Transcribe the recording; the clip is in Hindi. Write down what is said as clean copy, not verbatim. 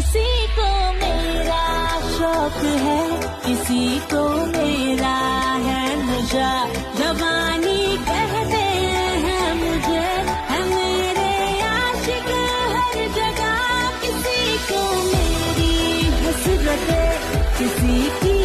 किसी को मेरा शौक है, किसी को मेरा है नशा। जवानी कहते हैं मुझे, है मेरे आशिक हर जगह। किसी को मेरी हसरत, किसी की